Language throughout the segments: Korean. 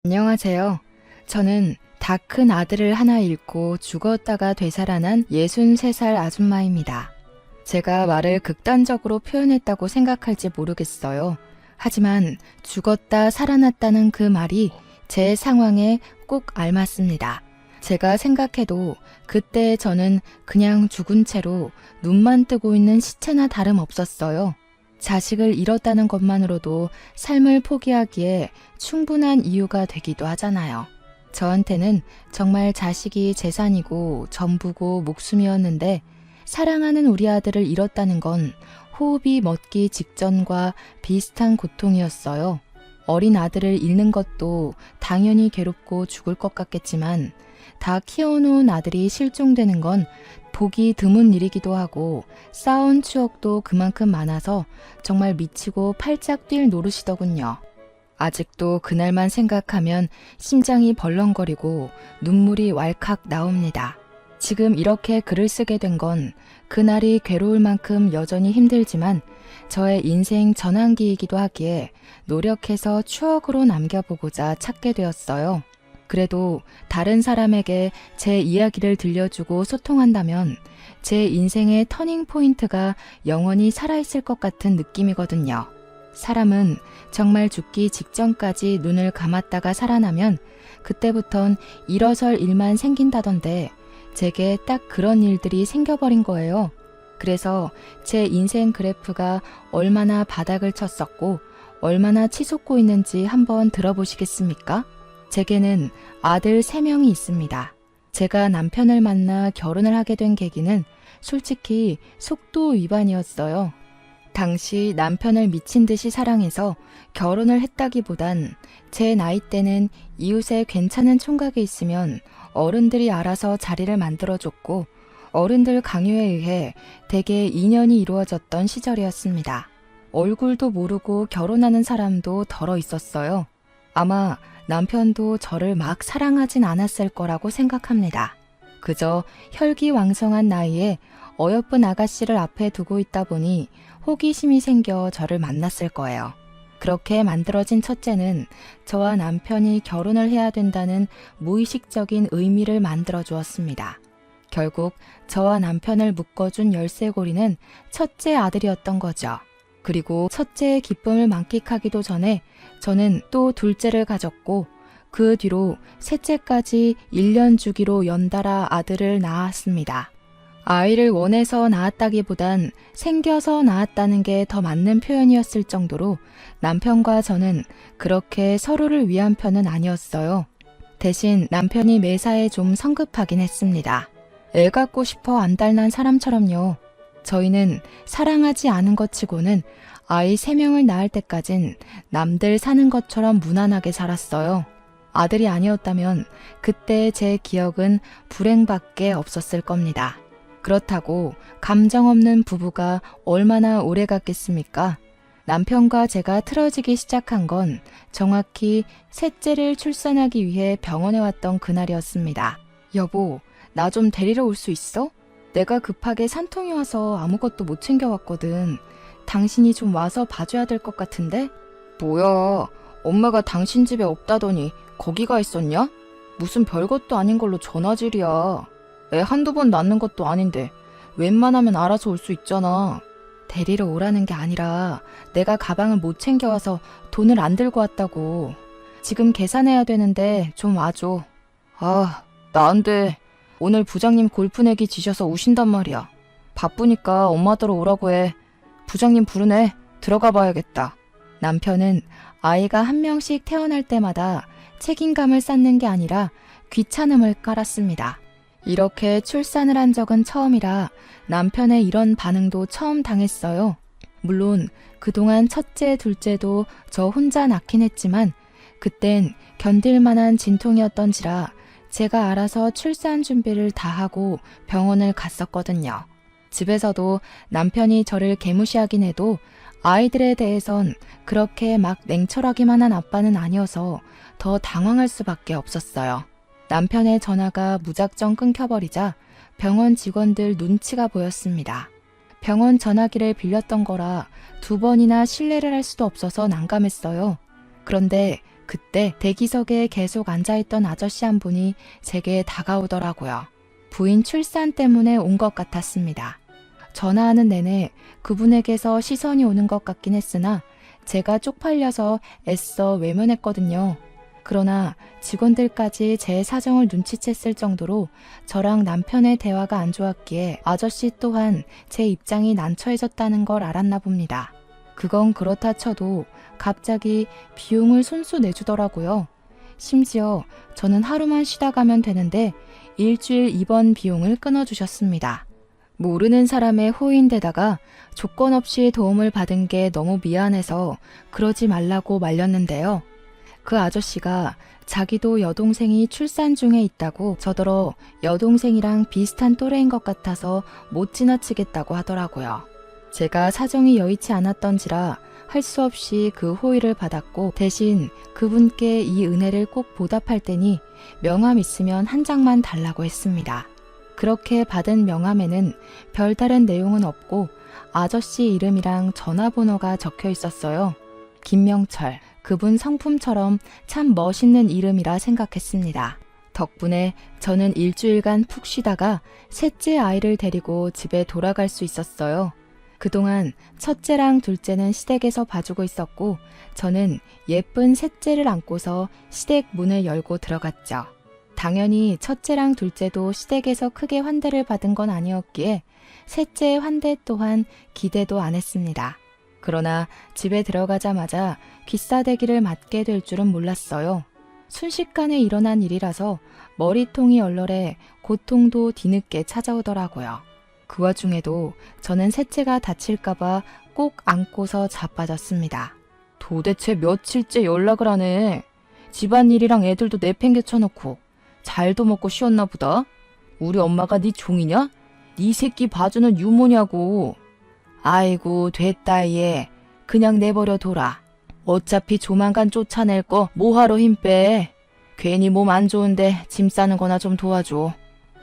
안녕하세요. 저는 다 큰 아들을 하나 잃고 죽었다가 되살아난 63살 아줌마입니다. 제가 말을 극단적으로 표현했다고 생각할지 모르겠어요. 하지만 죽었다 살아났다는 그 말이 제 상황에 꼭 알맞습니다. 제가 생각해도 그때 저는 그냥 죽은 채로 눈만 뜨고 있는 시체나 다름없었어요. 자식을 잃었다는 것만으로도 삶을 포기하기에 충분한 이유가 되기도 하잖아요. 저한테는 정말 자식이 재산이고 전부고 목숨이었는데 사랑하는 우리 아들을 잃었다는 건 호흡이 멎기 직전과 비슷한 고통이었어요. 어린 아들을 잃는 것도 당연히 괴롭고 죽을 것 같겠지만 다 키워놓은 아들이 실종되는 건 보기 드문 일이기도 하고 쌓아온 추억도 그만큼 많아서 정말 미치고 팔짝 뛸 노릇이더군요. 아직도 그날만 생각하면 심장이 벌렁거리고 눈물이 왈칵 나옵니다. 지금 이렇게 글을 쓰게 된 건 그날이 괴로울 만큼 여전히 힘들지만 저의 인생 전환기이기도 하기에 노력해서 추억으로 남겨보고자 찾게 되었어요. 그래도 다른 사람에게 제 이야기를 들려주고 소통한다면 제 인생의 터닝 포인트가 영원히 살아있을 것 같은 느낌이거든요. 사람은 정말 죽기 직전까지 눈을 감았다가 살아나면 그때부턴 일어설 일만 생긴다던데 제게 딱 그런 일들이 생겨버린 거예요. 그래서 제 인생 그래프가 얼마나 바닥을 쳤었고 얼마나 치솟고 있는지 한번 들어보시겠습니까? 제게는 아들 3명이 있습니다. 제가 남편을 만나 결혼을 하게 된 계기는 솔직히 속도 위반이었어요. 당시 남편을 미친 듯이 사랑해서 결혼을 했다기보단 제 나이 때는 이웃에 괜찮은 총각이 있으면 어른들이 알아서 자리를 만들어줬고 어른들 강요에 의해 대개 인연이 이루어졌던 시절이었습니다. 얼굴도 모르고 결혼하는 사람도 덜어 있었어요. 아마 남편도 저를 막 사랑하진 않았을 거라고 생각합니다. 그저 혈기왕성한 나이에 어여쁜 아가씨를 앞에 두고 있다 보니 호기심이 생겨 저를 만났을 거예요. 그렇게 만들어진 첫째는 저와 남편이 결혼을 해야 된다는 무의식적인 의미를 만들어 주었습니다. 결국 저와 남편을 묶어준 열쇠고리는 첫째 아들이었던 거죠. 그리고 첫째의 기쁨을 만끽하기도 전에 저는 또 둘째를 가졌고 그 뒤로 셋째까지 1년 주기로 연달아 아들을 낳았습니다. 아이를 원해서 낳았다기보단 생겨서 낳았다는 게 더 맞는 표현이었을 정도로 남편과 저는 그렇게 서로를 위한 편은 아니었어요. 대신 남편이 매사에 좀 성급하긴 했습니다. 애 갖고 싶어 안달난 사람처럼요. 저희는 사랑하지 않은 것 치고는 아이 3명을 낳을 때까진 남들 사는 것처럼 무난하게 살았어요. 아들이 아니었다면 그때 제 기억은 불행밖에 없었을 겁니다. 그렇다고 감정 없는 부부가 얼마나 오래 갔겠습니까? 남편과 제가 틀어지기 시작한 건 정확히 셋째를 출산하기 위해 병원에 왔던 그날이었습니다. 여보, 나 좀 데리러 올 수 있어? 내가 급하게 산통이 와서 아무것도 못 챙겨왔거든. 당신이 좀 와서 봐줘야 될 것 같은데? 뭐야, 엄마가 당신 집에 없다더니 거기 가 있었냐? 무슨 별것도 아닌 걸로 전화질이야. 애 한두 번 낳는 것도 아닌데 웬만하면 알아서 올 수 있잖아. 데리러 오라는 게 아니라 내가 가방을 못 챙겨와서 돈을 안 들고 왔다고. 지금 계산해야 되는데 좀 와줘. 아, 나 안 돼. 오늘 부장님 골프 내기 지셔서 우신단 말이야. 바쁘니까 엄마더러 오라고 해. 부장님 부르네. 들어가 봐야겠다. 남편은 아이가 한 명씩 태어날 때마다 책임감을 쌓는 게 아니라 귀찮음을 깔았습니다. 이렇게 출산을 한 적은 처음이라 남편의 이런 반응도 처음 당했어요. 물론 그동안 첫째, 둘째도 저 혼자 낳긴 했지만 그땐 견딜 만한 진통이었던지라 제가 알아서 출산 준비를 다 하고 병원을 갔었거든요. 집에서도 남편이 저를 개무시하긴 해도 아이들에 대해선 그렇게 막 냉철하기만 한 아빠는 아니어서 더 당황할 수밖에 없었어요. 남편의 전화가 무작정 끊겨버리자 병원 직원들 눈치가 보였습니다. 병원 전화기를 빌렸던 거라 2번이나 실례를 할 수도 없어서 난감했어요. 그런데 그때 대기석에 계속 앉아있던 아저씨 한 분이 제게 다가오더라고요. 부인 출산 때문에 온 것 같았습니다. 전화하는 내내 그분에게서 시선이 오는 것 같긴 했으나 제가 쪽팔려서 애써 외면했거든요. 그러나 직원들까지 제 사정을 눈치챘을 정도로 저랑 남편의 대화가 안 좋았기에 아저씨 또한 제 입장이 난처해졌다는 걸 알았나 봅니다. 그건 그렇다 쳐도 갑자기 비용을 손수 내주더라고요. 심지어 저는 하루만 쉬다 가면 되는데 일주일 입원 비용을 끊어주셨습니다. 모르는 사람의 호의인데다가 조건 없이 도움을 받은 게 너무 미안해서 그러지 말라고 말렸는데요. 그 아저씨가 자기도 여동생이 출산 중에 있다고 저더러 여동생이랑 비슷한 또래인 것 같아서 못 지나치겠다고 하더라고요. 제가 사정이 여의치 않았던지라 할 수 없이 그 호의를 받았고 대신 그분께 이 은혜를 꼭 보답할 테니 명함 있으면 한 장만 달라고 했습니다. 그렇게 받은 명함에는 별다른 내용은 없고 아저씨 이름이랑 전화번호가 적혀 있었어요. 김명철, 그분 성품처럼 참 멋있는 이름이라 생각했습니다. 덕분에 저는 일주일간 푹 쉬다가 셋째 아이를 데리고 집에 돌아갈 수 있었어요. 그동안 첫째랑 둘째는 시댁에서 봐주고 있었고 저는 예쁜 셋째를 안고서 시댁 문을 열고 들어갔죠. 당연히 첫째랑 둘째도 시댁에서 크게 환대를 받은 건 아니었기에 셋째의 환대 또한 기대도 안 했습니다. 그러나 집에 들어가자마자 귀싸대기를 맞게 될 줄은 몰랐어요. 순식간에 일어난 일이라서 머리통이 얼얼해 고통도 뒤늦게 찾아오더라고요. 그 와중에도 저는 셋째가 다칠까봐 꼭 안고서 자빠졌습니다. 도대체 며칠째 연락을 안 해. 집안일이랑 애들도 내팽개쳐놓고 잘도 먹고 쉬었나 보다. 우리 엄마가 네 종이냐? 네 새끼 봐주는 유모냐고. 아이고 됐다 얘. 그냥 내버려 둬라. 어차피 조만간 쫓아낼 거 뭐하러 힘 빼. 괜히 몸 안 좋은데 짐 싸는 거나 좀 도와줘.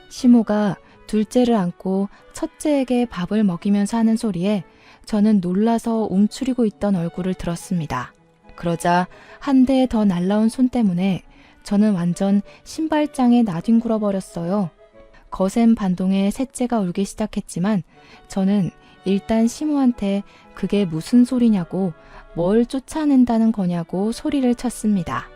시모가 둘째를 안고 첫째에게 밥을 먹이면서 하는 소리에 저는 놀라서 움츠리고 있던 얼굴을 들었습니다. 그러자 한 대 더 날라온 손 때문에 저는 완전 신발장에 나뒹굴어 버렸어요. 거센 반동에 셋째가 울기 시작했지만 저는 일단 시모한테 그게 무슨 소리냐고 뭘 쫓아낸다는 거냐고 소리를 쳤습니다.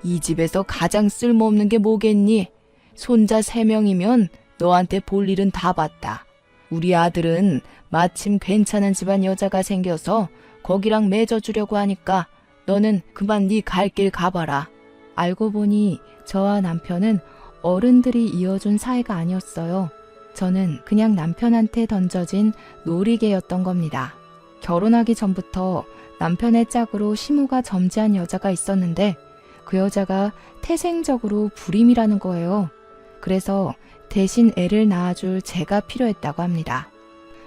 이 집에서 가장 쓸모없는 게 뭐겠니? 손자 3명이면 너한테 볼 일은 다 봤다. 우리 아들은 마침 괜찮은 집안 여자가 생겨서 거기랑 맺어주려고 하니까 너는 그만 네 갈 길 가봐라. 알고 보니 저와 남편은 어른들이 이어준 사이가 아니었어요. 저는 그냥 남편한테 던져진 놀이개였던 겁니다. 결혼하기 전부터 남편의 짝으로 시모가 점지한 여자가 있었는데 그 여자가 태생적으로 불임이라는 거예요. 그래서 대신 애를 낳아줄 제가 필요했다고 합니다.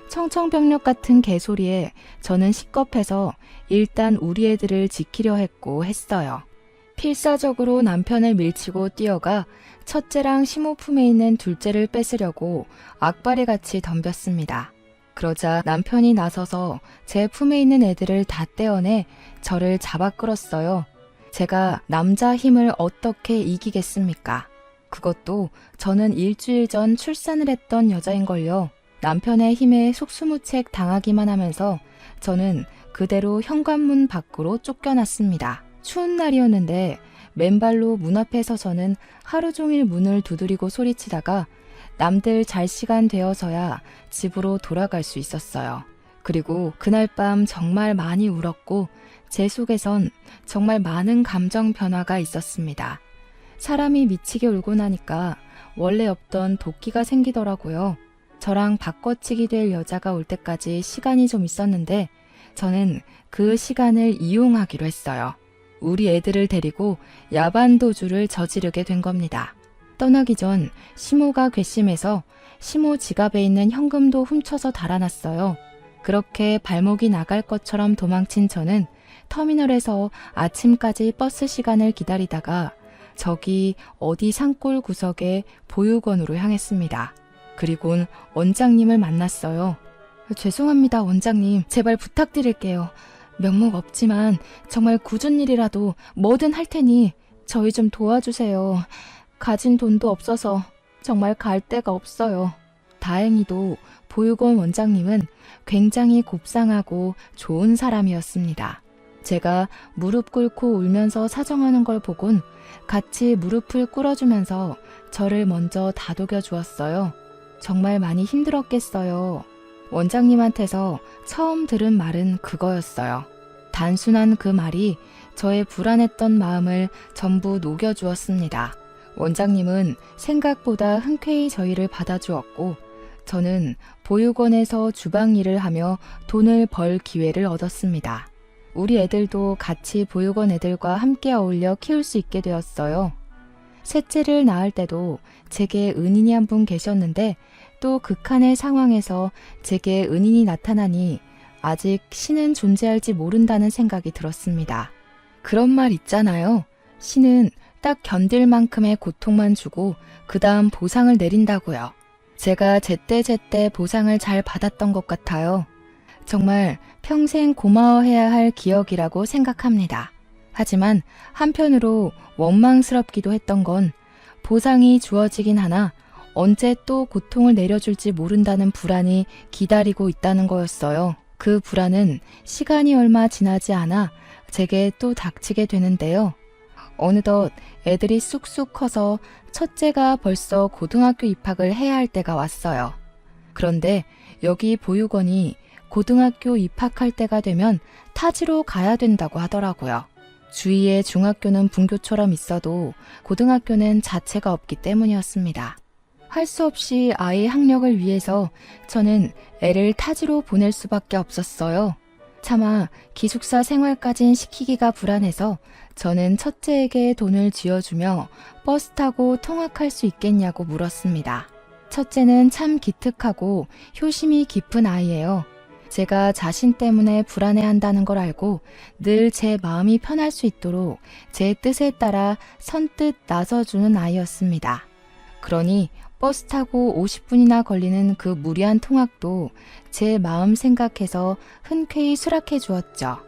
청청병력 같은 개소리에 저는 식겁해서 일단 우리 애들을 지키려 했어요. 필사적으로 남편을 밀치고 뛰어가 첫째랑 시모 품에 있는 둘째를 뺏으려고 악바리같이 덤볐습니다. 그러자 남편이 나서서 제 품에 있는 애들을 다 떼어내 저를 잡아 끌었어요. 제가 남자 힘을 어떻게 이기겠습니까? 그것도 저는 일주일 전 출산을 했던 여자인걸요. 남편의 힘에 속수무책 당하기만 하면서 저는 그대로 현관문 밖으로 쫓겨났습니다. 추운 날이었는데 맨발로 문 앞에 서서는 하루 종일 문을 두드리고 소리치다가 남들 잘 시간 되어서야 집으로 돌아갈 수 있었어요. 그리고 그날 밤 정말 많이 울었고 제 속에선 정말 많은 감정 변화가 있었습니다. 사람이 미치게 울고 나니까 원래 없던 도끼가 생기더라고요. 저랑 바꿔치기 될 여자가 올 때까지 시간이 좀 있었는데 저는 그 시간을 이용하기로 했어요. 우리 애들을 데리고 야반도주를 저지르게 된 겁니다. 떠나기 전 시모가 괘씸해서 시모 지갑에 있는 현금도 훔쳐서 달아났어요. 그렇게 발목이 나갈 것처럼 도망친 저는 터미널에서 아침까지 버스 시간을 기다리다가 저기 어디 산골 구석에 보육원으로 향했습니다. 그리곤 원장님을 만났어요. 죄송합니다, 원장님. 제발 부탁드릴게요. 면목 없지만 정말 굳은 일이라도 뭐든 할 테니 저희 좀 도와주세요. 가진 돈도 없어서 정말 갈 데가 없어요. 다행히도 보육원 원장님은 굉장히 곱상하고 좋은 사람이었습니다. 제가 무릎 꿇고 울면서 사정하는 걸 보곤 같이 무릎을 꿇어주면서 저를 먼저 다독여 주었어요. 정말 많이 힘들었겠어요. 원장님한테서 처음 들은 말은 그거였어요. 단순한 그 말이 저의 불안했던 마음을 전부 녹여주었습니다. 원장님은 생각보다 흔쾌히 저희를 받아주었고 저는 보육원에서 주방 일을 하며 돈을 벌 기회를 얻었습니다. 우리 애들도 같이 보육원 애들과 함께 어울려 키울 수 있게 되었어요. 셋째를 낳을 때도 제게 은인이 한 분 계셨는데 또 극한의 상황에서 제게 은인이 나타나니 아직 신은 존재할지 모른다는 생각이 들었습니다. 그런 말 있잖아요. 신은 딱 견딜 만큼의 고통만 주고 그 다음 보상을 내린다고요. 제가 제때제때 보상을 잘 받았던 것 같아요. 정말 평생 고마워해야 할 기억이라고 생각합니다. 하지만 한편으로 원망스럽기도 했던 건 보상이 주어지긴 하나 언제 또 고통을 내려줄지 모른다는 불안이 기다리고 있다는 거였어요. 그 불안은 시간이 얼마 지나지 않아 제게 또 닥치게 되는데요. 어느덧 애들이 쑥쑥 커서 첫째가 벌써 고등학교 입학을 해야 할 때가 왔어요. 그런데 여기 보육원이 고등학교 입학할 때가 되면 타지로 가야 된다고 하더라고요. 주위에 중학교는 분교처럼 있어도 고등학교는 자체가 없기 때문이었습니다. 할 수 없이 아이 학력을 위해서 저는 애를 타지로 보낼 수밖에 없었어요. 차마 기숙사 생활까진 시키기가 불안해서 저는 첫째에게 돈을 쥐어주며 버스 타고 통학할 수 있겠냐고 물었습니다. 첫째는 참 기특하고 효심이 깊은 아이예요. 제가 자신 때문에 불안해한다는 걸 알고 늘 제 마음이 편할 수 있도록 제 뜻에 따라 선뜻 나서주는 아이였습니다. 그러니 버스 타고 50분이나 걸리는 그 무리한 통학도 제 마음 생각해서 흔쾌히 수락해 주었죠.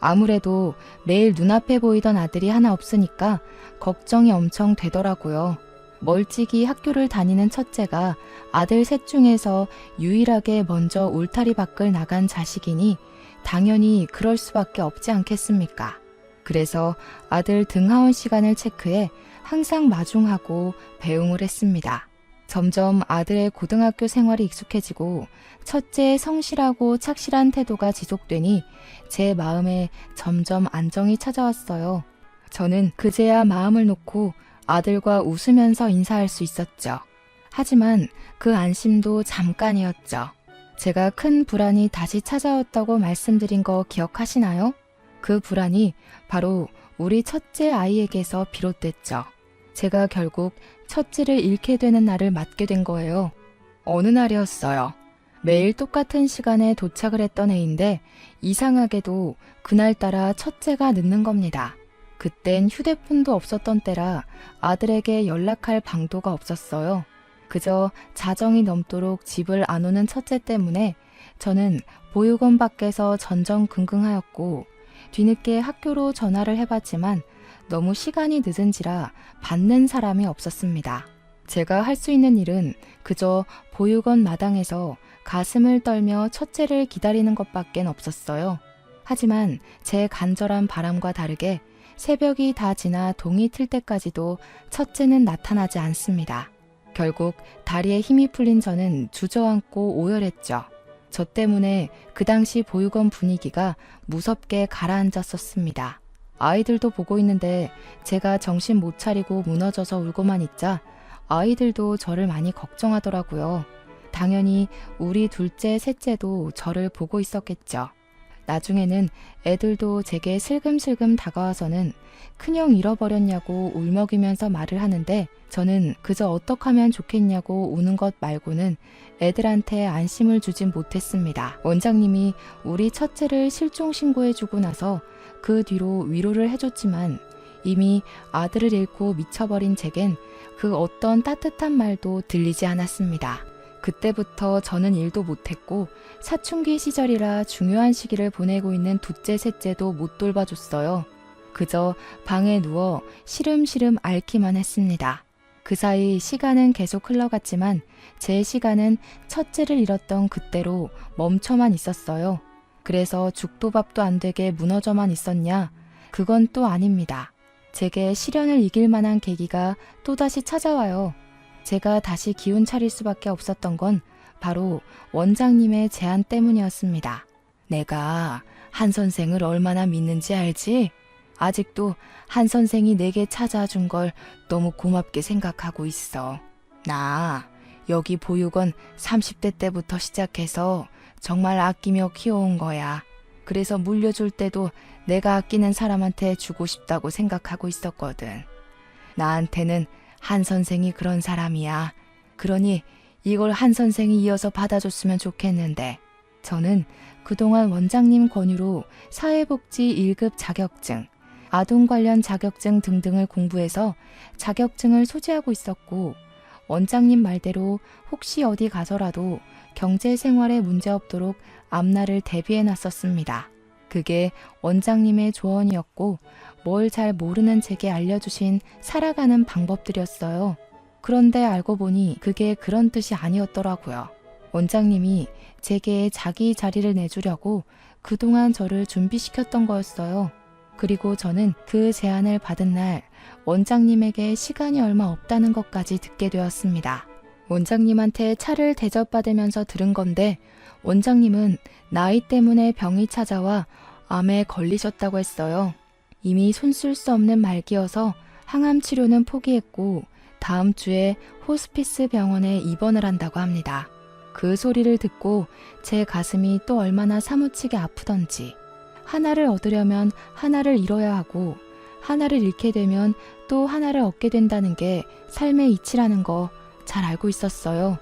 아무래도 매일 눈앞에 보이던 아들이 하나 없으니까 걱정이 엄청 되더라고요. 멀찍이 학교를 다니는 첫째가 아들 셋 중에서 유일하게 먼저 울타리 밖을 나간 자식이니 당연히 그럴 수밖에 없지 않겠습니까? 그래서 아들 등하원 시간을 체크해 항상 마중하고 배웅을 했습니다. 점점 아들의 고등학교 생활이 익숙해지고 첫째의 성실하고 착실한 태도가 지속되니 제 마음에 점점 안정이 찾아왔어요. 저는 그제야 마음을 놓고 아들과 웃으면서 인사할 수 있었죠. 하지만 그 안심도 잠깐이었죠. 제가 큰 불안이 다시 찾아왔다고 말씀드린 거 기억하시나요? 그 불안이 바로 우리 첫째 아이에게서 비롯됐죠. 제가 결국 첫째를 잃게 되는 날을 맞게 된 거예요. 어느 날이었어요. 매일 똑같은 시간에 도착을 했던 애인데 이상하게도 그날따라 첫째가 늦는 겁니다. 그땐 휴대폰도 없었던 때라 아들에게 연락할 방도가 없었어요. 그저 자정이 넘도록 집을 안 오는 첫째 때문에 저는 보육원 밖에서 전전긍긍하였고 뒤늦게 학교로 전화를 해봤지만 너무 시간이 늦은지라 받는 사람이 없었습니다. 제가 할 수 있는 일은 그저 보육원 마당에서 가슴을 떨며 첫째를 기다리는 것밖엔 없었어요. 하지만 제 간절한 바람과 다르게 새벽이 다 지나 동이 틀 때까지도 첫째는 나타나지 않습니다. 결국 다리에 힘이 풀린 저는 주저앉고 오열했죠. 저 때문에 그 당시 보육원 분위기가 무섭게 가라앉았었습니다. 아이들도 보고 있는데 제가 정신 못 차리고 무너져서 울고만 있자 아이들도 저를 많이 걱정하더라고요. 당연히 우리 둘째, 셋째도 저를 보고 있었겠죠. 나중에는 애들도 제게 슬금슬금 다가와서는 큰형 잃어버렸냐고 울먹이면서 말을 하는데 저는 그저 어떡하면 좋겠냐고 우는 것 말고는 애들한테 안심을 주진 못했습니다. 원장님이 우리 첫째를 실종 신고해주고 나서 그 뒤로 위로를 해줬지만 이미 아들을 잃고 미쳐버린 제겐 그 어떤 따뜻한 말도 들리지 않았습니다. 그때부터 저는 일도 못했고 사춘기 시절이라 중요한 시기를 보내고 있는 둘째, 셋째도 못 돌봐줬어요. 그저 방에 누워 시름시름 앓기만 했습니다. 그 사이 시간은 계속 흘러갔지만 제 시간은 첫째를 잃었던 그때로 멈춰만 있었어요. 그래서 죽도 밥도 안 되게 무너져만 있었냐? 그건 또 아닙니다. 제게 시련을 이길 만한 계기가 또다시 찾아와요. 제가 다시 기운 차릴 수밖에 없었던 건 바로 원장님의 제안 때문이었습니다. 내가 한 선생을 얼마나 믿는지 알지? 아직도 한 선생이 내게 찾아준 걸 너무 고맙게 생각하고 있어. 나 여기 보육원 30대 때부터 시작해서 정말 아끼며 키워온 거야. 그래서 물려줄 때도 내가 아끼는 사람한테 주고 싶다고 생각하고 있었거든. 나한테는 한 선생이 그런 사람이야. 그러니 이걸 한 선생이 이어서 받아줬으면 좋겠는데 저는 그동안 원장님 권유로 사회복지 1급 자격증, 아동 관련 자격증 등등을 공부해서 자격증을 소지하고 있었고 원장님 말대로 혹시 어디 가서라도 경제 생활에 문제 없도록 앞날을 대비해 놨었습니다. 그게 원장님의 조언이었고 뭘 잘 모르는 제게 알려주신 살아가는 방법들이었어요. 그런데 알고 보니 그게 그런 뜻이 아니었더라고요. 원장님이 제게 자기 자리를 내주려고 그동안 저를 준비시켰던 거였어요. 그리고 저는 그 제안을 받은 날 원장님에게 시간이 얼마 없다는 것까지 듣게 되었습니다. 원장님한테 차를 대접받으면서 들은 건데 원장님은 나이 때문에 병이 찾아와 암에 걸리셨다고 했어요. 이미 손쓸 수 없는 말기여서 항암 치료는 포기했고 다음 주에 호스피스 병원에 입원을 한다고 합니다. 그 소리를 듣고 제 가슴이 또 얼마나 사무치게 아프던지 하나를 얻으려면 하나를 잃어야 하고 하나를 잃게 되면 또 하나를 얻게 된다는 게 삶의 이치라는 거 잘 알고 있었어요.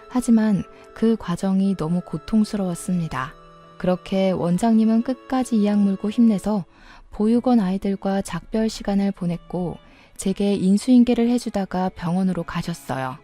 하지만 그 과정이 너무 고통스러웠습니다. 그렇게 원장님은 끝까지 이악 물고 힘내서 보육원 아이들과 작별 시간을 보냈고 제게 인수인계를 해주다가 병원으로 가셨어요.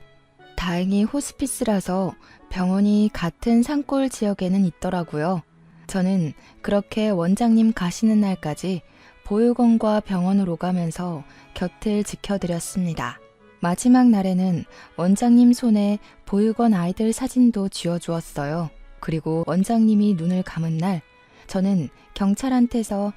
다행히 호스피스라서 병원이 같은 산골 지역에는 있더라고요. 저는 그렇게 원장님 가시는 날까지 보육원과 병원으로 가면서 곁을 지켜드렸습니다. 마지막 날에는 원장님 손에 보육원 아이들 사진도 쥐어주었어요. 그리고 원장님이 눈을 감은 날 저는 경찰한테서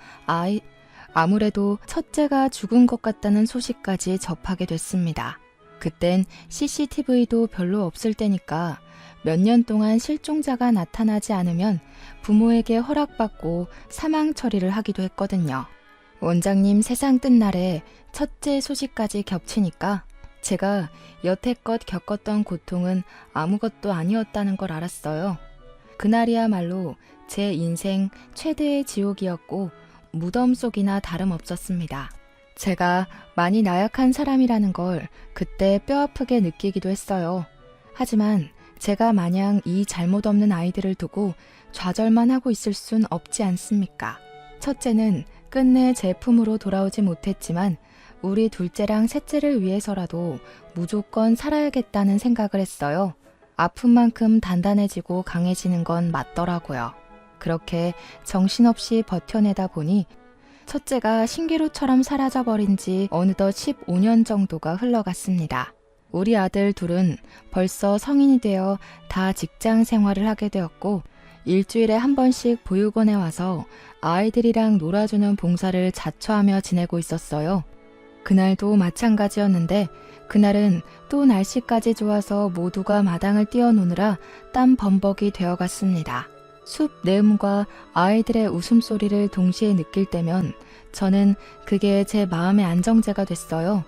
아무래도 첫째가 죽은 것 같다는 소식까지 접하게 됐습니다. 그땐 CCTV도 별로 없을 때니까 몇 년 동안 실종자가 나타나지 않으면 부모에게 허락받고 사망 처리를 하기도 했거든요. 원장님 세상 뜬 날에 첫째 소식까지 겹치니까 제가 여태껏 겪었던 고통은 아무것도 아니었다는 걸 알았어요. 그날이야말로 제 인생 최대의 지옥이었고 무덤 속이나 다름없었습니다. 제가 많이 나약한 사람이라는 걸 그때 뼈아프게 느끼기도 했어요. 하지만 제가 마냥 이 잘못 없는 아이들을 두고 좌절만 하고 있을 순 없지 않습니까? 첫째는 끝내 제 품으로 돌아오지 못했지만 우리 둘째랑 셋째를 위해서라도 무조건 살아야겠다는 생각을 했어요. 아픈 만큼 단단해지고 강해지는 건 맞더라고요. 그렇게 정신없이 버텨내다 보니 첫째가 신기루처럼 사라져버린 지 어느덧 15년 정도가 흘러갔습니다. 우리 아들 둘은 벌써 성인이 되어 다 직장 생활을 하게 되었고 일주일에 한 번씩 보육원에 와서 아이들이랑 놀아주는 봉사를 자처하며 지내고 있었어요. 그날도 마찬가지였는데 그날은 또 날씨까지 좋아서 모두가 마당을 뛰어노느라 땀 범벅이 되어갔습니다. 숲 내음과 아이들의 웃음소리를 동시에 느낄 때면 저는 그게 제 마음의 안정제가 됐어요.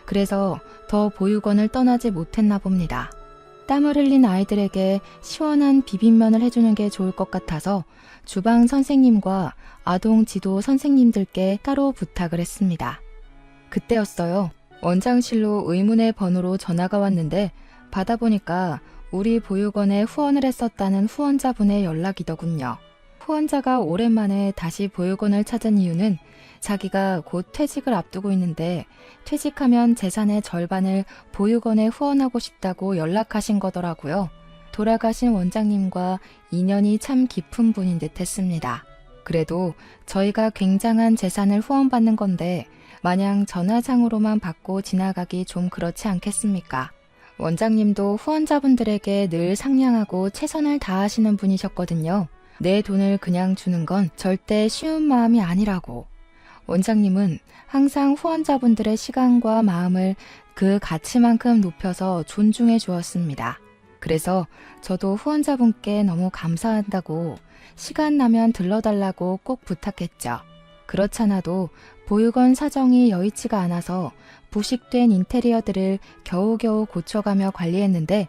그래서 더 보육원을 떠나지 못했나 봅니다. 땀을 흘린 아이들에게 시원한 비빔면을 해주는 게 좋을 것 같아서 주방 선생님과 아동 지도 선생님들께 따로 부탁을 했습니다. 그때였어요. 원장실로 의문의 번호로 전화가 왔는데 받아보니까 우리 보육원에 후원을 했었다는 후원자분의 연락이더군요. 후원자가 오랜만에 다시 보육원을 찾은 이유는 자기가 곧 퇴직을 앞두고 있는데 퇴직하면 재산의 절반을 보육원에 후원하고 싶다고 연락하신 거더라고요. 돌아가신 원장님과 인연이 참 깊은 분인 듯 했습니다. 그래도 저희가 굉장한 재산을 후원받는 건데 마냥 전화상으로만 받고 지나가기 좀 그렇지 않겠습니까? 원장님도 후원자분들에게 늘 상냥하고 최선을 다하시는 분이셨거든요. 내 돈을 그냥 주는 건 절대 쉬운 마음이 아니라고. 원장님은 항상 후원자분들의 시간과 마음을 그 가치만큼 높여서 존중해 주었습니다. 그래서 저도 후원자분께 너무 감사한다고 시간 나면 들러달라고 꼭 부탁했죠. 그렇잖아도 보육원 사정이 여의치가 않아서 부식된 인테리어들을 겨우겨우 고쳐가며 관리했는데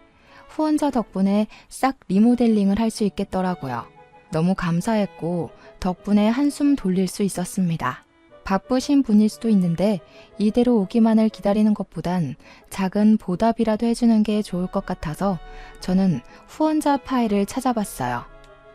후원자 덕분에 싹 리모델링을 할 수 있겠더라고요. 너무 감사했고 덕분에 한숨 돌릴 수 있었습니다. 바쁘신 분일 수도 있는데 이대로 오기만을 기다리는 것보단 작은 보답이라도 해주는 게 좋을 것 같아서 저는 후원자 파일을 찾아봤어요.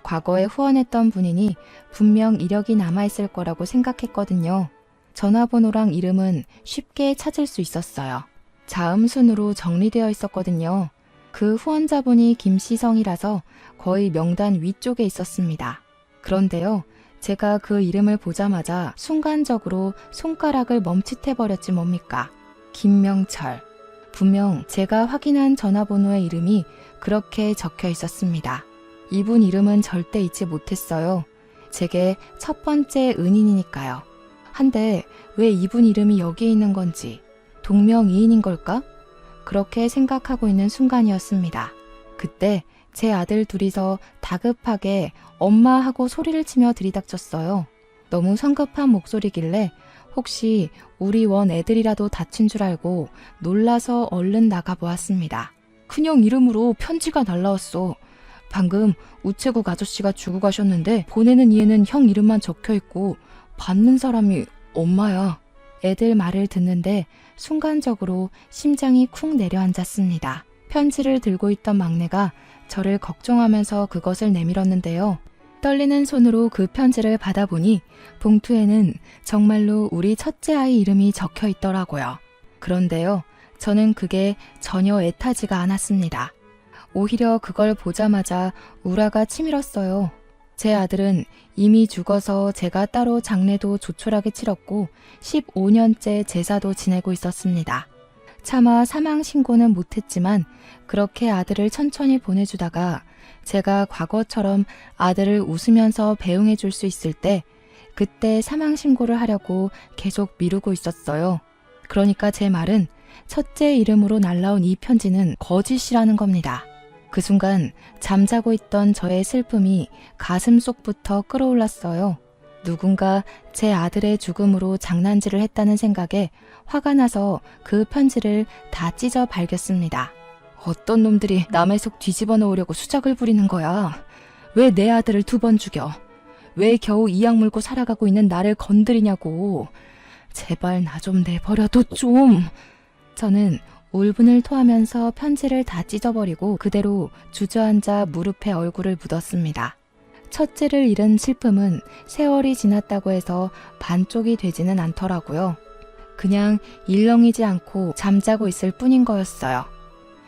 과거에 후원했던 분이니 분명 이력이 남아있을 거라고 생각했거든요. 전화번호랑 이름은 쉽게 찾을 수 있었어요. 자음순으로 정리되어 있었거든요. 그 후원자분이 김시성이라서 거의 명단 위쪽에 있었습니다. 그런데요, 제가 그 이름을 보자마자 순간적으로 손가락을 멈칫해버렸지 뭡니까? 김명철. 분명 제가 확인한 전화번호의 이름이 그렇게 적혀 있었습니다. 이분 이름은 절대 잊지 못했어요. 제게 첫 번째 은인이니까요. 한데 왜 이분 이름이 여기에 있는 건지, 동명이인인 걸까? 그렇게 생각하고 있는 순간이었습니다. 그때 제 아들 둘이서 다급하게 엄마 하고 소리를 치며 들이닥쳤어요. 너무 성급한 목소리길래 혹시 우리 원 애들이라도 다친 줄 알고 놀라서 얼른 나가보았습니다. 큰형 이름으로 편지가 날라왔어. 방금 우체국 아저씨가 주고 가셨는데 보내는 이에는 형 이름만 적혀있고 받는 사람이 엄마야. 애들 말을 듣는데 순간적으로 심장이 쿵 내려앉았습니다. 편지를 들고 있던 막내가 저를 걱정하면서 그것을 내밀었는데요. 떨리는 손으로 그 편지를 받아보니 봉투에는 정말로 우리 첫째 아이 이름이 적혀 있더라고요. 그런데요, 저는 그게 전혀 애타지가 않았습니다. 오히려 그걸 보자마자 우라가 치밀었어요. 제 아들은 이미 죽어서 제가 따로 장례도 조촐하게 치렀고 15년째 제사도 지내고 있었습니다. 차마 사망 신고는 못했지만 그렇게 아들을 천천히 보내주다가 제가 과거처럼 아들을 웃으면서 배웅해 줄 수 있을 때 그때 사망 신고를 하려고 계속 미루고 있었어요. 그러니까 제 말은 첫째 이름으로 날라온 이 편지는 거짓이라는 겁니다. 그 순간 잠자고 있던 저의 슬픔이 가슴 속부터 끌어올랐어요. 누군가 제 아들의 죽음으로 장난질을 했다는 생각에 화가 나서 그 편지를 다 찢어 발겼습니다. 어떤 놈들이 남의 속 뒤집어 놓으려고 수작을 부리는 거야. 왜 내 아들을 2번 죽여? 왜 겨우 이악 물고 살아가고 있는 나를 건드리냐고. 제발 나 좀 내버려둬 좀. 저는 울분을 토하면서 편지를 다 찢어버리고 그대로 주저앉아 무릎에 얼굴을 묻었습니다. 첫째를 잃은 슬픔은 세월이 지났다고 해서 반쪽이 되지는 않더라고요. 그냥 일렁이지 않고 잠자고 있을 뿐인 거였어요.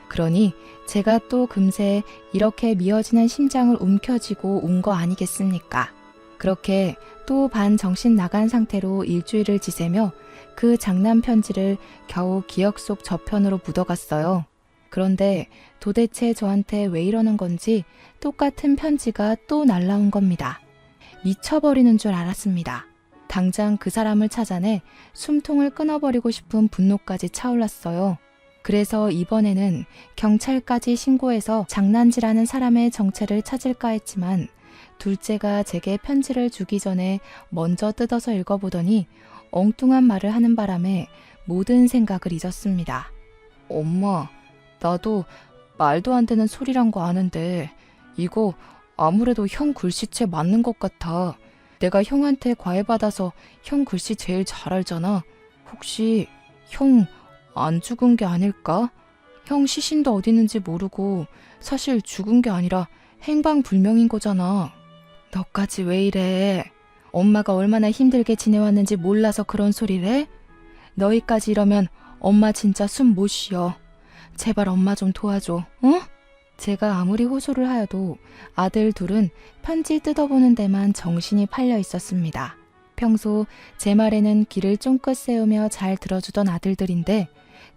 그러니 제가 또 금세 이렇게 미어지는 심장을 움켜쥐고 운 거 아니겠습니까? 그렇게 또 반정신 나간 상태로 일주일을 지새며 그 장난 편지를 겨우 기억 속 저편으로 묻어갔어요. 그런데 도대체 저한테 왜 이러는 건지 똑같은 편지가 또 날라온 겁니다. 미쳐버리는 줄 알았습니다. 당장 그 사람을 찾아내 숨통을 끊어버리고 싶은 분노까지 차올랐어요. 그래서 이번에는 경찰까지 신고해서 장난질하는 사람의 정체를 찾을까 했지만 둘째가 제게 편지를 주기 전에 먼저 뜯어서 읽어보더니 엉뚱한 말을 하는 바람에 모든 생각을 잊었습니다. 엄마, 나도 말도 안 되는 소리란 거 아는데 이거 아무래도 형 글씨체 맞는 것 같아. 내가 형한테 과외받아서 형 글씨 제일 잘 알잖아. 혹시 형 안 죽은 게 아닐까? 형 시신도 어디 있는지 모르고 사실 죽은 게 아니라 행방불명인 거잖아. 너까지 왜 이래? 엄마가 얼마나 힘들게 지내왔는지 몰라서 그런 소리를 해? 너희까지 이러면 엄마 진짜 숨 못 쉬어. 제발 엄마 좀 도와줘, 응? 제가 아무리 호소를 하여도 아들 둘은 편지 뜯어보는 데만 정신이 팔려 있었습니다. 평소 제 말에는 귀를 쫑긋 세우며 잘 들어주던 아들들인데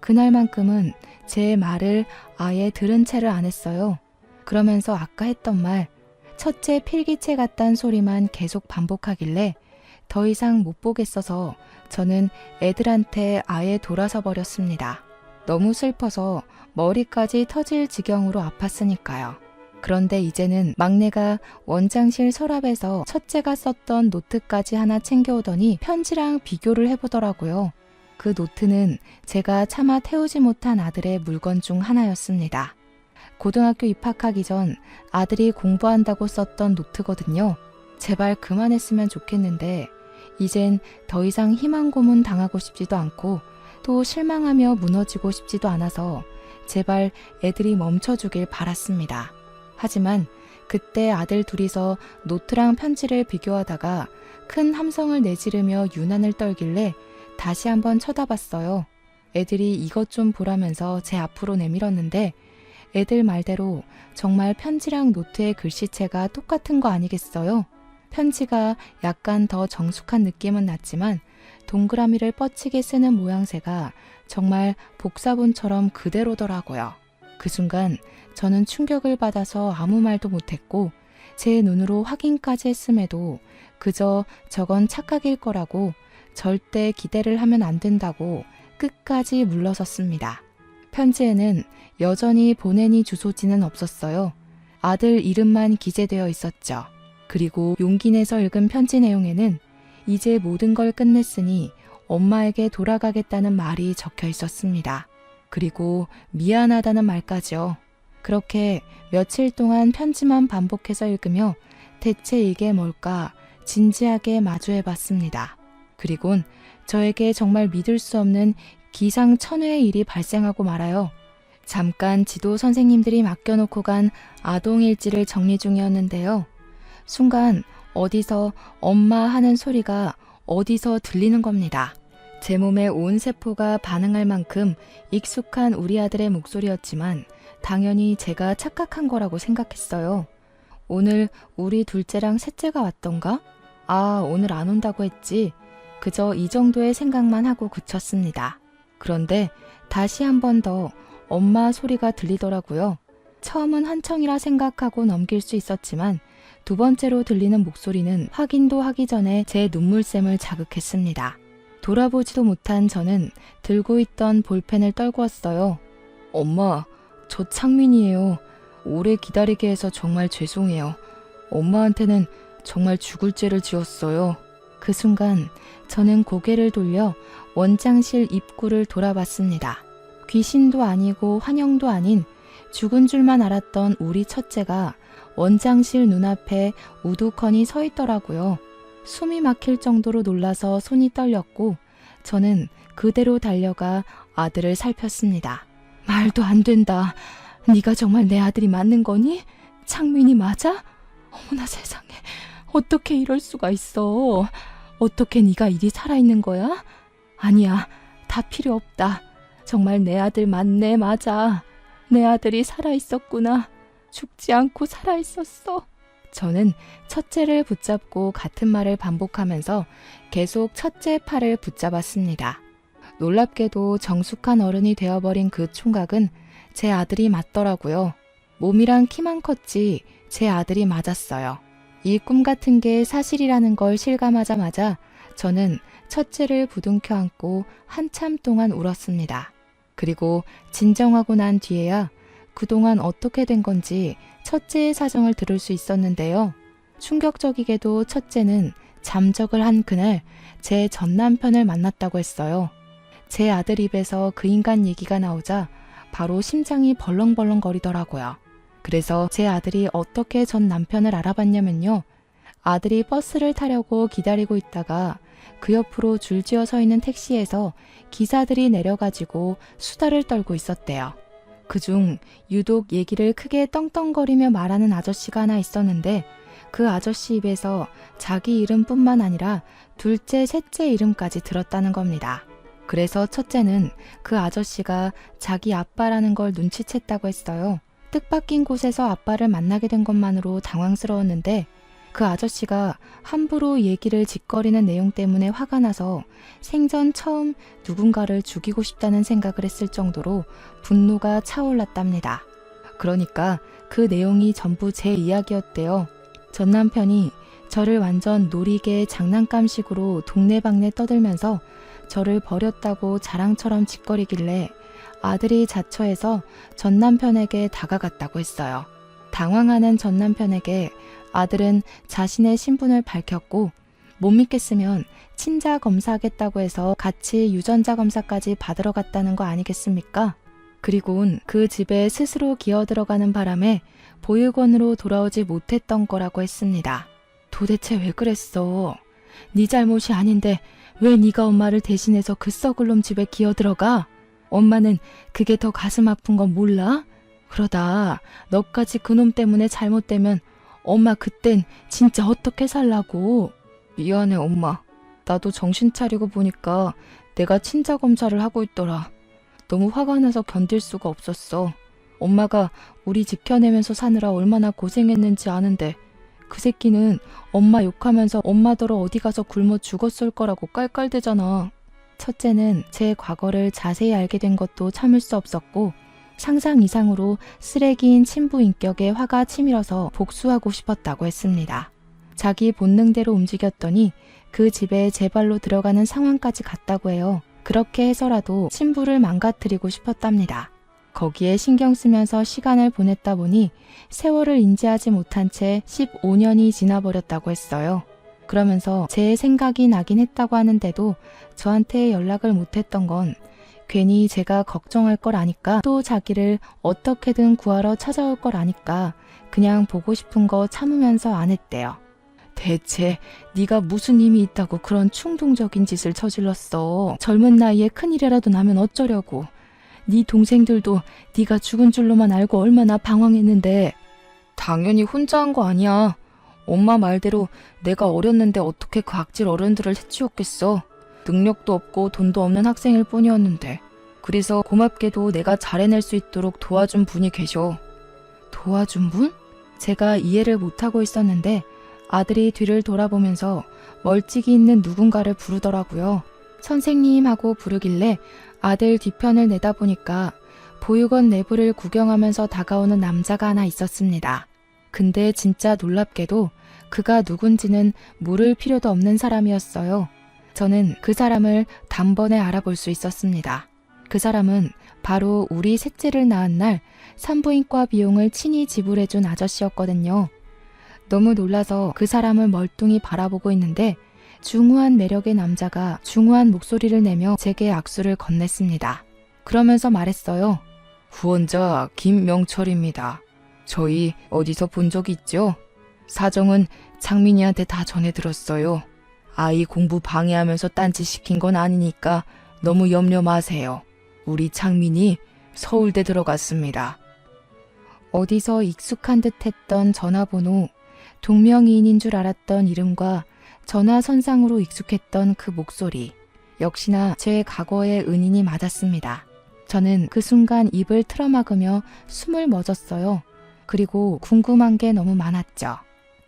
그날만큼은 제 말을 아예 들은 채를 안 했어요. 그러면서 아까 했던 말, 첫째 필기체 같단 소리만 계속 반복하길래 더 이상 못 보겠어서 저는 애들한테 아예 돌아서 버렸습니다. 너무 슬퍼서 머리까지 터질 지경으로 아팠으니까요. 그런데 이제는 막내가 원장실 서랍에서 첫째가 썼던 노트까지 하나 챙겨오더니 편지랑 비교를 해보더라고요. 그 노트는 제가 차마 태우지 못한 아들의 물건 중 하나였습니다. 고등학교 입학하기 전 아들이 공부한다고 썼던 노트거든요. 제발 그만했으면 좋겠는데 이젠 더 이상 희망 고문 당하고 싶지도 않고 또 실망하며 무너지고 싶지도 않아서 제발 애들이 멈춰주길 바랐습니다. 하지만 그때 아들 둘이서 노트랑 편지를 비교하다가 큰 함성을 내지르며 유난을 떨길래 다시 한번 쳐다봤어요. 애들이 이것 좀 보라면서 제 앞으로 내밀었는데 애들 말대로 정말 편지랑 노트의 글씨체가 똑같은 거 아니겠어요? 편지가 약간 더 정숙한 느낌은 났지만 동그라미를 뻗치게 쓰는 모양새가 정말 복사본처럼 그대로더라고요. 그 순간 저는 충격을 받아서 아무 말도 못했고 제 눈으로 확인까지 했음에도 그저 저건 착각일 거라고 절대 기대를 하면 안 된다고 끝까지 물러섰습니다. 편지에는 여전히 보내니 주소지는 없었어요. 아들 이름만 기재되어 있었죠. 그리고 용기 내서 읽은 편지 내용에는 이제 모든 걸 끝냈으니 엄마에게 돌아가겠다는 말이 적혀 있었습니다. 그리고 미안하다는 말까지요. 그렇게 며칠 동안 편지만 반복해서 읽으며 대체 이게 뭘까 진지하게 마주해 봤습니다. 그리곤 저에게 정말 믿을 수 없는 기상천외의 일이 발생하고 말아요. 잠깐 지도 선생님들이 맡겨놓고 간 아동일지를 정리 중이었는데요. 순간 어디서 엄마 하는 소리가 어디서 들리는 겁니다. 제 몸의 온 세포가 반응할 만큼 익숙한 우리 아들의 목소리였지만 당연히 제가 착각한 거라고 생각했어요. 오늘 우리 둘째랑 셋째가 왔던가? 아, 오늘 안 온다고 했지. 그저 이 정도의 생각만 하고 그쳤습니다. 그런데 다시 한 번 더 엄마 소리가 들리더라고요. 처음은 한청이라 생각하고 넘길 수 있었지만 두 번째로 들리는 목소리는 확인도 하기 전에 제 눈물샘을 자극했습니다. 돌아보지도 못한 저는 들고 있던 볼펜을 떨구었어요. 엄마, 저 창민이에요. 오래 기다리게 해서 정말 죄송해요. 엄마한테는 정말 죽을 죄를 지었어요. 그 순간 저는 고개를 돌려 원장실 입구를 돌아봤습니다. 귀신도 아니고 환영도 아닌 죽은 줄만 알았던 우리 첫째가 원장실 눈앞에 우두커니 서 있더라고요. 숨이 막힐 정도로 놀라서 손이 떨렸고 저는 그대로 달려가 아들을 살폈습니다. 말도 안 된다. 네가 정말 내 아들이 맞는 거니? 창민이 맞아? 어머나 세상에. 어떻게 이럴 수가 있어. 어떻게 네가 이리 살아있는 거야? 아니야. 다 필요 없다. 정말 내 아들 맞네. 맞아. 내 아들이 살아있었구나. 죽지 않고 살아있었어. 저는 첫째를 붙잡고 같은 말을 반복하면서 계속 첫째 팔을 붙잡았습니다. 놀랍게도 정숙한 어른이 되어버린 그 총각은 제 아들이 맞더라고요. 몸이랑 키만 컸지 제 아들이 맞았어요. 이 꿈 같은 게 사실이라는 걸 실감하자마자 저는 첫째를 부둥켜 안고 한참 동안 울었습니다. 그리고 진정하고 난 뒤에야 그동안 어떻게 된 건지 첫째의 사정을 들을 수 있었는데요. 충격적이게도 첫째는 잠적을 한 그날 제 전 남편을 만났다고 했어요. 제 아들 입에서 그 인간 얘기가 나오자 바로 심장이 벌렁벌렁 거리더라고요. 그래서 제 아들이 어떻게 전 남편을 알아봤냐면요. 아들이 버스를 타려고 기다리고 있다가 그 옆으로 줄지어 서 있는 택시에서 기사들이 내려가지고 수다를 떨고 있었대요. 그중 유독 얘기를 크게 떵떵거리며 말하는 아저씨가 하나 있었는데 그 아저씨 입에서 자기 이름뿐만 아니라 둘째, 셋째 이름까지 들었다는 겁니다. 그래서 첫째는 그 아저씨가 자기 아빠라는 걸 눈치챘다고 했어요. 뜻밖인 곳에서 아빠를 만나게 된 것만으로 당황스러웠는데 그 아저씨가 함부로 얘기를 짓거리는 내용 때문에 화가 나서 생전 처음 누군가를 죽이고 싶다는 생각을 했을 정도로 분노가 차올랐답니다. 그러니까 그 내용이 전부 제 이야기였대요. 전 남편이 저를 완전 놀이개 장난감식으로 동네방네 떠들면서 저를 버렸다고 자랑처럼 짓거리길래 아들이 자처해서 전 남편에게 다가갔다고 했어요. 당황하는 전 남편에게 아들은 자신의 신분을 밝혔고 못 믿겠으면 친자 검사하겠다고 해서 같이 유전자 검사까지 받으러 갔다는 거 아니겠습니까? 그리고는 그 집에 스스로 기어들어가는 바람에 보육원으로 돌아오지 못했던 거라고 했습니다. 도대체 왜 그랬어? 네 잘못이 아닌데 왜 네가 엄마를 대신해서 그 썩을 놈 집에 기어들어가? 엄마는 그게 더 가슴 아픈 건 몰라? 그러다 너까지 그놈 때문에 잘못되면 엄마 그땐 진짜 어떻게 살라고? 미안해 엄마. 나도 정신 차리고 보니까 내가 친자 검사를 하고 있더라. 너무 화가 나서 견딜 수가 없었어. 엄마가 우리 지켜내면서 사느라 얼마나 고생했는지 아는데 그 새끼는 엄마 욕하면서 엄마더러 어디 가서 굶어 죽었을 거라고 깔깔대잖아. 첫째는 제 과거를 자세히 알게 된 것도 참을 수 없었고 상상 이상으로 쓰레기인 친부 인격에 화가 치밀어서 복수하고 싶었다고 했습니다. 자기 본능대로 움직였더니 그 집에 제 발로 들어가는 상황까지 갔다고 해요. 그렇게 해서라도 친부를 망가뜨리고 싶었답니다. 거기에 신경 쓰면서 시간을 보냈다 보니 세월을 인지하지 못한 채 15년이 지나버렸다고 했어요. 그러면서 제 생각이 나긴 했다고 하는데도 저한테 연락을 못했던 건 괜히 제가 걱정할 걸 아니까 또 자기를 어떻게든 구하러 찾아올 걸 아니까 그냥 보고 싶은 거 참으면서 안 했대요. 대체 네가 무슨 힘이 있다고 그런 충동적인 짓을 저질렀어. 젊은 나이에 큰일이라도 나면 어쩌려고. 네 동생들도 네가 죽은 줄로만 알고 얼마나 방황했는데. 당연히 혼자 한 거 아니야. 엄마 말대로 내가 어렸는데 어떻게 그 악질 어른들을 해치웠겠어. 능력도 없고 돈도 없는 학생일 뿐이었는데. 그래서 고맙게도 내가 잘 해낼 수 있도록 도와준 분이 계셔. 도와준 분? 제가 이해를 못하고 있었는데 아들이 뒤를 돌아보면서 멀찍이 있는 누군가를 부르더라고요. 선생님 하고 부르길래 아들 뒤편을 내다보니까 보육원 내부를 구경하면서 다가오는 남자가 하나 있었습니다. 근데 진짜 놀랍게도 그가 누군지는 물을 필요도 없는 사람이었어요. 저는 그 사람을 단번에 알아볼 수 있었습니다. 그 사람은 바로 우리 셋째를 낳은 날 산부인과 비용을 친히 지불해준 아저씨였거든요. 너무 놀라서 그 사람을 멀뚱히 바라보고 있는데 중후한 매력의 남자가 중후한 목소리를 내며 제게 악수를 건넸습니다. 그러면서 말했어요. 후원자 김명철입니다. 저희 어디서 본 적 있죠? 사정은 창민이한테 다 전해들었어요. 아이 공부 방해하면서 딴짓 시킨 건 아니니까 너무 염려 마세요. 우리 창민이 서울대 들어갔습니다. 어디서 익숙한 듯 했던 전화번호, 동명이인인 줄 알았던 이름과 전화선상으로 익숙했던 그 목소리, 역시나 제 과거의 은인이 맞았습니다. 저는 그 순간 입을 틀어막으며 숨을 멎었어요. 그리고 궁금한 게 너무 많았죠.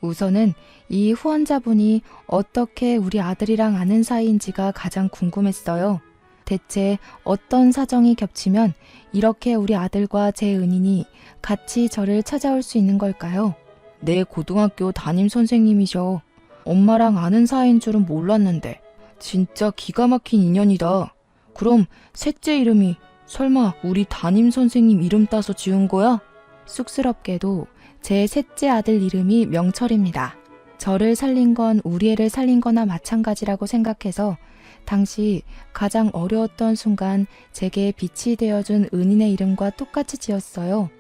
우선은 이 후원자분이 어떻게 우리 아들이랑 아는 사이인지가 가장 궁금했어요. 대체 어떤 사정이 겹치면 이렇게 우리 아들과 제 은인이 같이 저를 찾아올 수 있는 걸까요? 내 고등학교 담임 선생님이셔. 엄마랑 아는 사이인 줄은 몰랐는데 진짜 기가 막힌 인연이다. 그럼 셋째 이름이 설마 우리 담임 선생님 이름 따서 지은 거야? 쑥스럽게도 제 셋째 아들 이름이 명철입니다. 저를 살린 건 우리 애를 살린 거나 마찬가지라고 생각해서 당시 가장 어려웠던 순간 제게 빛이 되어준 은인의 이름과 똑같이 지었어요.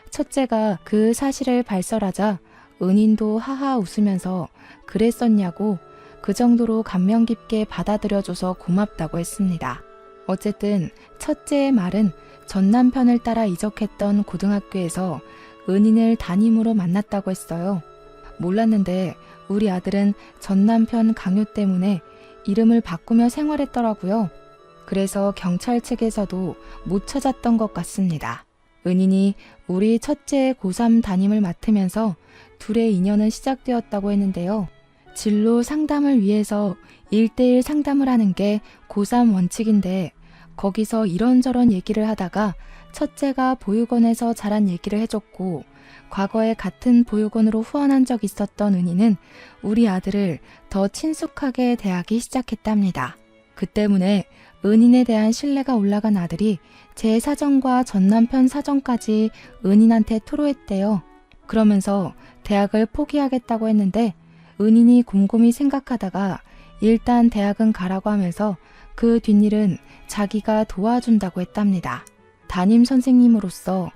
첫째가 그 사실을 발설하자 은인도 하하 웃으면서 그랬었냐고 그 정도로 감명 깊게 받아들여줘서 고맙다고 했습니다. 어쨌든 첫째의 말은 전 남편을 따라 이적했던 고등학교에서 은인을 담임으로 만났다고 했어요. 몰랐는데 우리 아들은 전 남편 강요 때문에 이름을 바꾸며 생활했더라고요. 그래서 경찰 측에서도 못 찾았던 것 같습니다. 은인이 우리 첫째의 고3 담임을 맡으면서 둘의 인연은 시작되었다고 했는데요. 진로 상담을 위해서 1대1 상담을 하는 게 고3 원칙인데 거기서 이런저런 얘기를 하다가 첫째가 보육원에서 자란 얘기를 해줬고 과거에 같은 보육원으로 후원한 적 있었던 은희는 우리 아들을 더 친숙하게 대하기 시작했답니다. 그 때문에 은인에 대한 신뢰가 올라간 아들이 제 사정과 전 남편 사정까지 은인한테 토로했대요. 그러면서 대학을 포기하겠다고 했는데 은인이 곰곰이 생각하다가 일단 대학은 가라고 하면서 그 뒷일은 자기가 도와준다고 했답니다. 담임 선생님으로서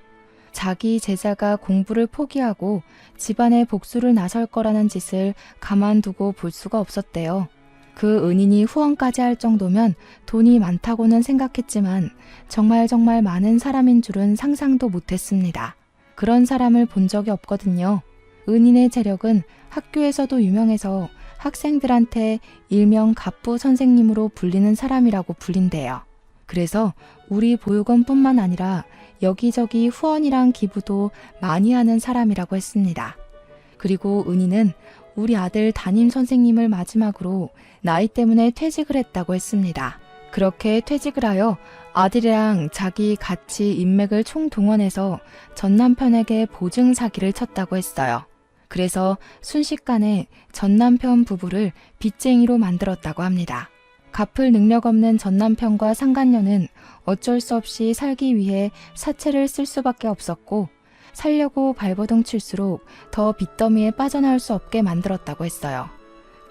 자기 제자가 공부를 포기하고 집안의 복수를 나설 거라는 짓을 가만두고 볼 수가 없었대요. 그 은인이 후원까지 할 정도면 돈이 많다고는 생각했지만 정말 많은 사람인 줄은 상상도 못했습니다. 그런 사람을 본 적이 없거든요. 은인의 재력은 학교에서도 유명해서 학생들한테 일명 갑부 선생님으로 불리는 사람이라고 불린대요. 그래서 우리 보육원뿐만 아니라 여기저기 후원이랑 기부도 많이 하는 사람이라고 했습니다. 그리고 은희는 우리 아들 담임 선생님을 마지막으로 나이 때문에 퇴직을 했다고 했습니다. 그렇게 퇴직을 하여 아들이랑 자기 같이 인맥을 총동원해서 전 남편에게 보증 사기를 쳤다고 했어요. 그래서 순식간에 전 남편 부부를 빚쟁이로 만들었다고 합니다. 갚을 능력 없는 전 남편과 상간녀는 어쩔 수 없이 살기 위해 사채를 쓸 수밖에 없었고 살려고 발버둥 칠수록 더 빚더미에 빠져나올 수 없게 만들었다고 했어요.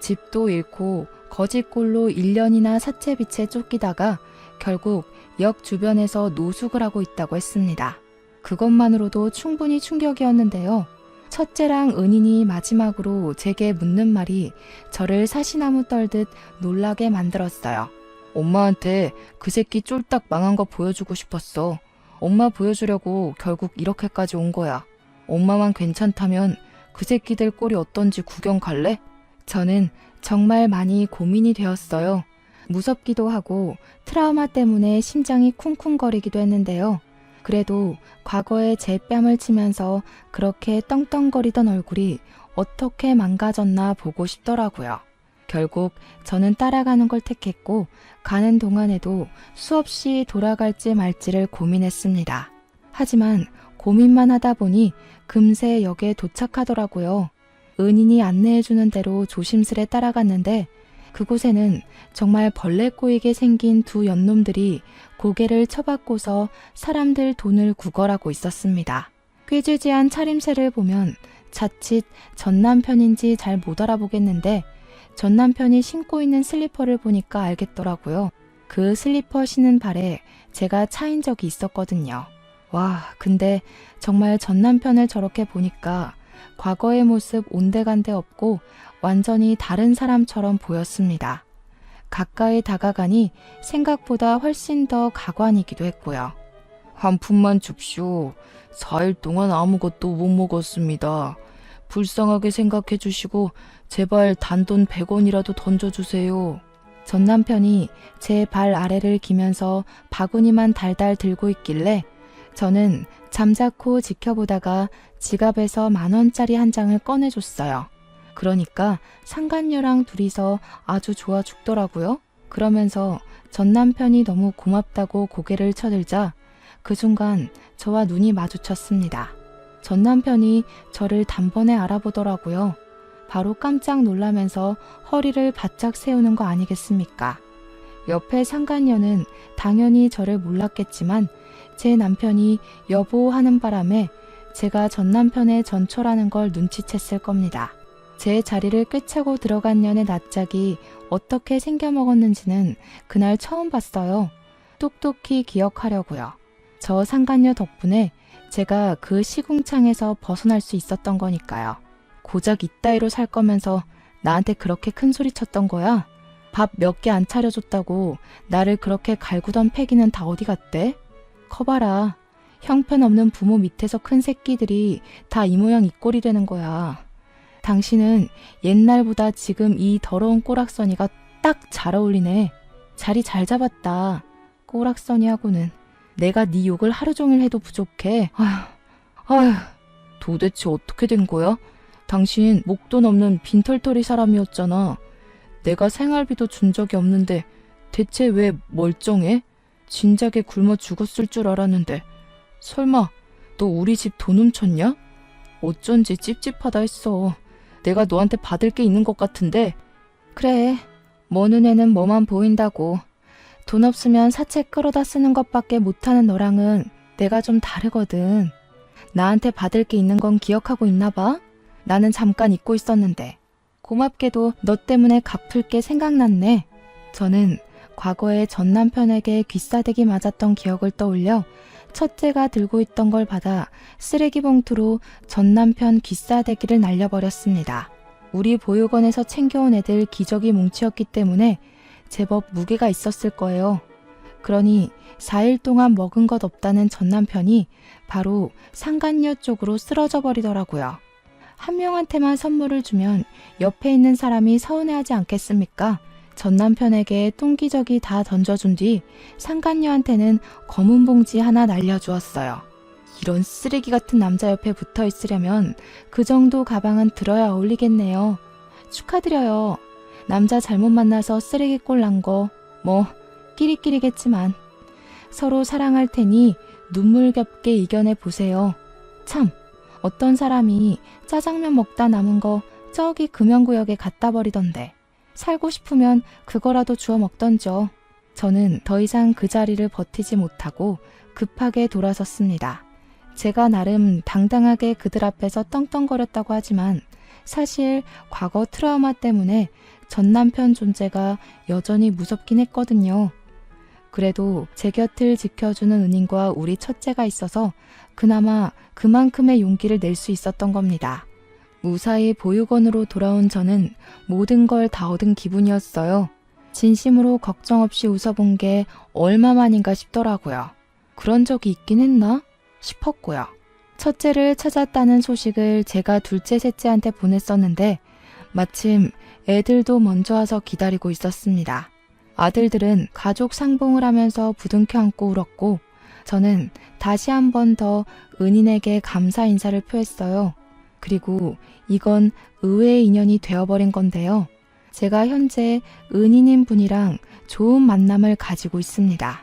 집도 잃고 거짓골로 1년이나 사채빚에 쫓기다가 결국 역 주변에서 노숙을 하고 있다고 했습니다. 그것만으로도 충분히 충격이었는데요. 첫째랑 은인이 마지막으로 제게 묻는 말이 저를 사시나무 떨듯 놀라게 만들었어요. 엄마한테 그 새끼 쫄딱 망한 거 보여주고 싶었어. 엄마 보여주려고 결국 이렇게까지 온 거야. 엄마만 괜찮다면 그 새끼들 꼴이 어떤지 구경 갈래? 저는 정말 많이 고민이 되었어요. 무섭기도 하고 트라우마 때문에 심장이 쿵쿵거리기도 했는데요. 그래도 과거에 제 뺨을 치면서 그렇게 떵떵거리던 얼굴이 어떻게 망가졌나 보고 싶더라고요. 결국 저는 따라가는 걸 택했고 가는 동안에도 수없이 돌아갈지 말지를 고민했습니다. 하지만 고민만 하다 보니 금세 역에 도착하더라고요. 은인이 안내해주는 대로 조심스레 따라갔는데 그곳에는 정말 벌레 꼬이게 생긴 두 연놈들이 고개를 쳐박고서 사람들 돈을 구걸하고 있었습니다. 꾀지지한 차림새를 보면 자칫 전 남편인지 잘 못 알아보겠는데 전 남편이 신고 있는 슬리퍼를 보니까 알겠더라고요. 그 슬리퍼 신은 발에 제가 차인 적이 있었거든요. 와, 근데 정말 전 남편을 저렇게 보니까 과거의 모습 온데간데 없고 완전히 다른 사람처럼 보였습니다. 가까이 다가가니 생각보다 훨씬 더 가관이기도 했고요. 한 푼만 줍쇼. 4일 동안 아무것도 못 먹었습니다. 불쌍하게 생각해 주시고 제발 단돈 100원이라도 던져주세요. 전 남편이 제 발 아래를 기면서 바구니만 달달 들고 있길래 저는 잠자코 지켜보다가 지갑에서 10,000원짜리 한 장을 꺼내줬어요. 그러니까 상간녀랑 둘이서 아주 좋아 죽더라고요. 그러면서 전 남편이 너무 고맙다고 고개를 쳐들자 그 순간 저와 눈이 마주쳤습니다. 전 남편이 저를 단번에 알아보더라고요. 바로 깜짝 놀라면서 허리를 바짝 세우는 거 아니겠습니까? 옆에 상간녀는 당연히 저를 몰랐겠지만 제 남편이 여보 하는 바람에 제가 전 남편의 전처라는 걸 눈치챘을 겁니다. 제 자리를 꿰차고 들어간 년의 낯짝이 어떻게 생겨먹었는지는 그날 처음 봤어요. 똑똑히 기억하려고요. 저 상간녀 덕분에 제가 그 시궁창에서 벗어날 수 있었던 거니까요. 고작 이따위로 살 거면서 나한테 그렇게 큰 소리 쳤던 거야? 밥 몇 개 안 차려줬다고 나를 그렇게 갈구던 패기는 다 어디 갔대? 커봐라. 형편없는 부모 밑에서 큰 새끼들이 다 이 모양 이 꼴이 되는 거야. 당신은 옛날보다 지금 이 더러운 꼬락서니가 딱 잘 어울리네. 자리 잘 잡았다. 꼬락서니하고는 내가 네 욕을 하루 종일 해도 부족해. 아휴, 도대체 어떻게 된 거야? 당신 목돈 없는 빈털터리 사람이었잖아. 내가 생활비도 준 적이 없는데 대체 왜 멀쩡해? 진작에 굶어 죽었을 줄 알았는데. 설마 너 우리 집 돈 훔쳤냐? 어쩐지 찝찝하다 했어. 내가 너한테 받을 게 있는 것 같은데. 그래, 뭐 눈에는 뭐만 보인다고. 돈 없으면 사채 끌어다 쓰는 것밖에 못하는 너랑은 내가 좀 다르거든. 나한테 받을 게 있는 건 기억하고 있나 봐? 나는 잠깐 잊고 있었는데. 고맙게도 너 때문에 갚을 게 생각났네. 저는 과거에 전 남편에게 귀싸대기 맞았던 기억을 떠올려 첫째가 들고 있던 걸 받아 쓰레기 봉투로 전 남편 귀싸대기를 날려버렸습니다. 우리 보육원에서 챙겨온 애들 기저귀 뭉치였기 때문에 제법 무게가 있었을 거예요. 그러니 4일 동안 먹은 것 없다는 전 남편이 바로 상간녀 쪽으로 쓰러져 버리더라고요. 한 명한테만 선물을 주면 옆에 있는 사람이 서운해하지 않겠습니까? 전 남편에게 똥기저귀 다 던져준 뒤 상간녀한테는 검은 봉지 하나 날려주었어요. 이런 쓰레기 같은 남자 옆에 붙어 있으려면 그 정도 가방은 들어야 어울리겠네요. 축하드려요. 남자 잘못 만나서 쓰레기꼴 난 거 뭐 끼리끼리겠지만 서로 사랑할 테니 눈물겹게 이겨내 보세요. 참, 어떤 사람이 짜장면 먹다 남은 거 저기 금연구역에 갖다 버리던데. 살고 싶으면 그거라도 주워 먹던죠. 저는 더 이상 그 자리를 버티지 못하고 급하게 돌아섰습니다. 제가 나름 당당하게 그들 앞에서 떵떵거렸다고 하지만 사실 과거 트라우마 때문에 전 남편 존재가 여전히 무섭긴 했거든요. 그래도 제 곁을 지켜주는 은인과 우리 첫째가 있어서 그나마 그만큼의 용기를 낼 수 있었던 겁니다. 무사히 보육원으로 돌아온 저는 모든 걸 다 얻은 기분이었어요. 진심으로 걱정 없이 웃어본 게 얼마만인가 싶더라고요. 그런 적이 있긴 했나 싶었고요. 첫째를 찾았다는 소식을 제가 둘째, 셋째한테 보냈었는데 마침 애들도 먼저 와서 기다리고 있었습니다. 아들들은 가족 상봉을 하면서 부둥켜 안고 울었고 저는 다시 한 번 더 은인에게 감사 인사를 표했어요. 그리고 이건 의외의 인연이 되어버린 건데요. 제가 현재 은인인 분이랑 좋은 만남을 가지고 있습니다.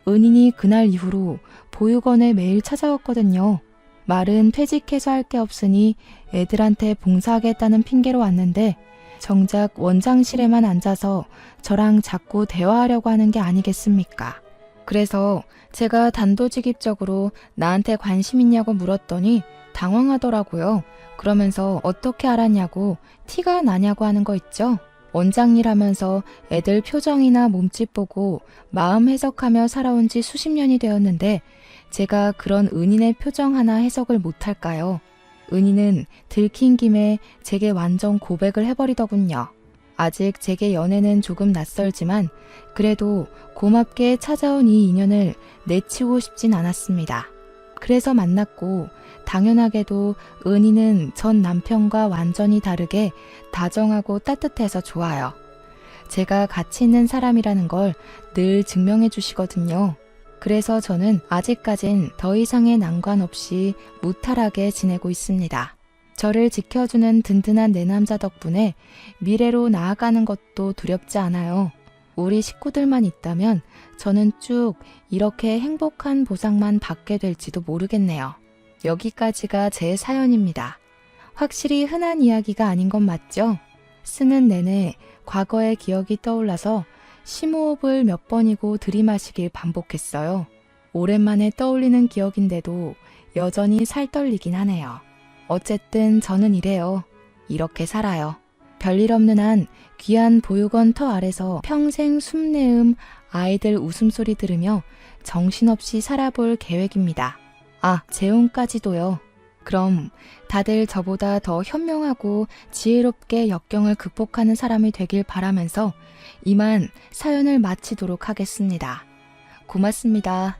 은인이 그날 이후로 보육원에 매일 찾아왔거든요. 말은 퇴직해서 할 게 없으니 애들한테 봉사하겠다는 핑계로 왔는데 정작 원장실에만 앉아서 저랑 자꾸 대화하려고 하는 게 아니겠습니까? 그래서 제가 단도직입적으로 나한테 관심 있냐고 물었더니 당황하더라고요. 그러면서 어떻게 알았냐고 티가 나냐고 하는 거 있죠? 원장일 하면서 애들 표정이나 몸짓 보고 마음 해석하며 살아온 지 수십 년이 되었는데 제가 그런 은인의 표정 하나 해석을 못할까요? 은인은 들킨 김에 제게 완전 고백을 해버리더군요. 아직 제게 연애는 조금 낯설지만 그래도 고맙게 찾아온 이 인연을 내치우고 싶진 않았습니다. 그래서 만났고 당연하게도 은희는 전 남편과 완전히 다르게 다정하고 따뜻해서 좋아요. 제가 가치 있는 사람이라는 걸 늘 증명해 주시거든요. 그래서 저는 아직까진 더 이상의 난관 없이 무탈하게 지내고 있습니다. 저를 지켜주는 든든한 내 남자 덕분에 미래로 나아가는 것도 두렵지 않아요. 우리 식구들만 있다면 저는 쭉 이렇게 행복한 보상만 받게 될지도 모르겠네요. 여기까지가 제 사연입니다. 확실히 흔한 이야기가 아닌 건 맞죠? 쓰는 내내 과거의 기억이 떠올라서 심호흡을 몇 번이고 들이마시길 반복했어요. 오랜만에 떠올리는 기억인데도 여전히 살떨리긴 하네요. 어쨌든 저는 이래요. 이렇게 살아요. 별일 없는 한 귀한 보육원 터 아래서 평생 숨내음 아이들 웃음소리 들으며 정신없이 살아볼 계획입니다. 아, 재혼까지도요. 그럼 다들 저보다 더 현명하고 지혜롭게 역경을 극복하는 사람이 되길 바라면서 이만 사연을 마치도록 하겠습니다. 고맙습니다.